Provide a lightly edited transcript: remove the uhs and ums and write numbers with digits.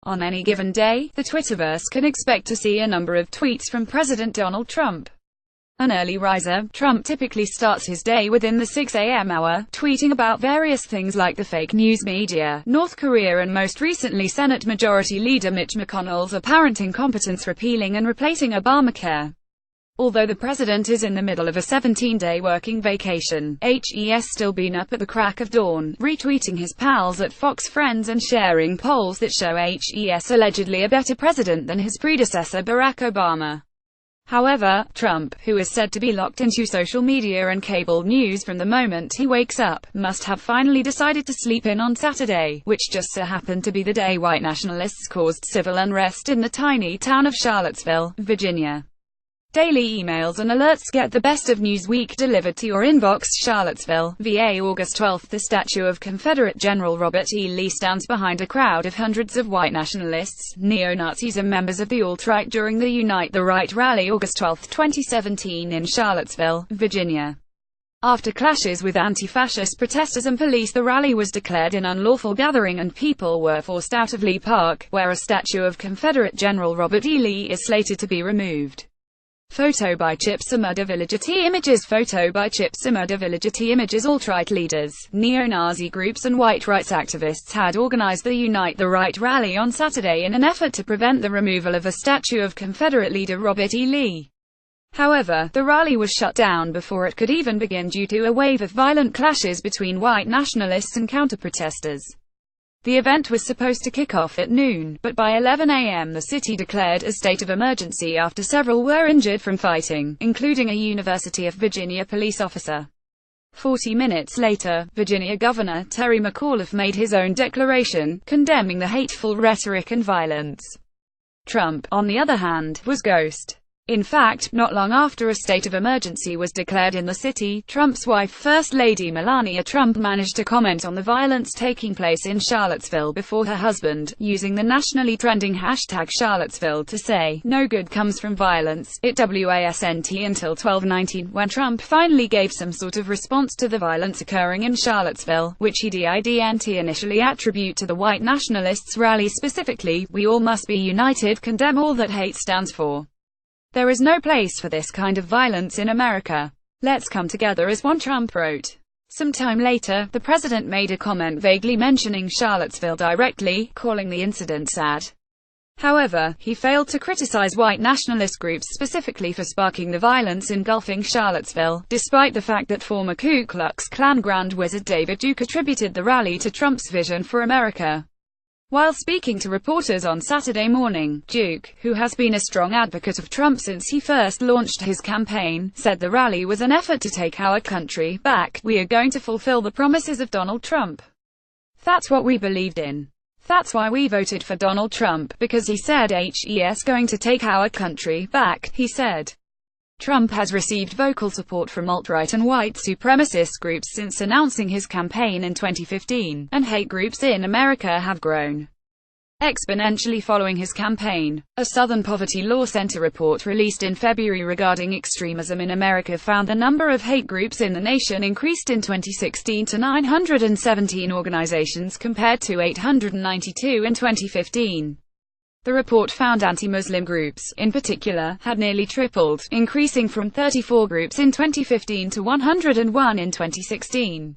On any given day, the Twitterverse can expect to see a number of tweets from President Donald Trump. An early riser, Trump typically starts his day within the 6 a.m. hour, tweeting about various things like the fake news media, North Korea and most recently Senate Majority Leader Mitch McConnell's apparent incompetence repealing and replacing Obamacare. Although the president is in the middle of a 17-day working vacation, he's still been up at the crack of dawn, retweeting his pals at Fox Friends and sharing polls that show he's allegedly a better president than his predecessor Barack Obama. However, Trump, who is said to be locked into social media and cable news from the moment he wakes up, must have finally decided to sleep in on Saturday, which just so happened to be the day white nationalists caused civil unrest in the tiny town of Charlottesville, Virginia. Daily emails and alerts get the best of Newsweek delivered to your inbox. Charlottesville, VA, August 12. The statue of Confederate General Robert E. Lee stands behind a crowd of hundreds of white nationalists, neo-Nazis and members of the alt-right during the Unite the Right rally August 12, 2017 in Charlottesville, Virginia. After clashes with anti-fascist protesters and police, the rally was declared an unlawful gathering and people were forced out of Lee Park, where a statue of Confederate General Robert E. Lee is slated to be removed. Photo by Chip Images. Photo by Chip Images. Alt-right leaders, neo-Nazi groups and white rights activists had organized the Unite the Right rally on Saturday in an effort to prevent the removal of a statue of Confederate leader Robert E. Lee. However, the rally was shut down before it could even begin due to a wave of violent clashes between white nationalists and counter-protesters. The event was supposed to kick off at noon, but by 11 a.m. the city declared a state of emergency after several were injured from fighting, including a University of Virginia police officer. 40 minutes later, Virginia Governor Terry McAuliffe made his own declaration, condemning the hateful rhetoric and violence. Trump, on the other hand, was ghost. In fact, not long after a state of emergency was declared in the city, Trump's wife, First Lady Melania Trump, managed to comment on the violence taking place in Charlottesville before her husband, using the nationally trending hashtag Charlottesville to say, "No good comes from violence, it wasn't until 12/19 when Trump finally gave some sort of response to the violence occurring in Charlottesville, which he didn't initially attribute to the white nationalists' rally specifically. We all must be united, condemn all that hate stands for. There is no place for this kind of violence in America. Let's come together as one," Trump wrote. Sometime later, the president made a comment vaguely mentioning Charlottesville directly, calling the incident sad. However, he failed to criticize white nationalist groups specifically for sparking the violence engulfing Charlottesville, despite the fact that former Ku Klux Klan Grand Wizard David Duke attributed the rally to Trump's vision for America. While speaking to reporters on Saturday morning, Duke, who has been a strong advocate of Trump since he first launched his campaign, said the rally was an effort to take our country back. "We are going to fulfill the promises of Donald Trump. That's what we believed in. That's why we voted for Donald Trump, because he said he's going to take our country back," he said. Trump has received vocal support from alt-right and white supremacist groups since announcing his campaign in 2015, and hate groups in America have grown exponentially following his campaign. A Southern Poverty Law Center report released in February regarding extremism in America found the number of hate groups in the nation increased in 2016 to 917 organizations compared to 892 in 2015. The report found anti-Muslim groups, in particular, had nearly tripled, increasing from 34 groups in 2015 to 101 in 2016.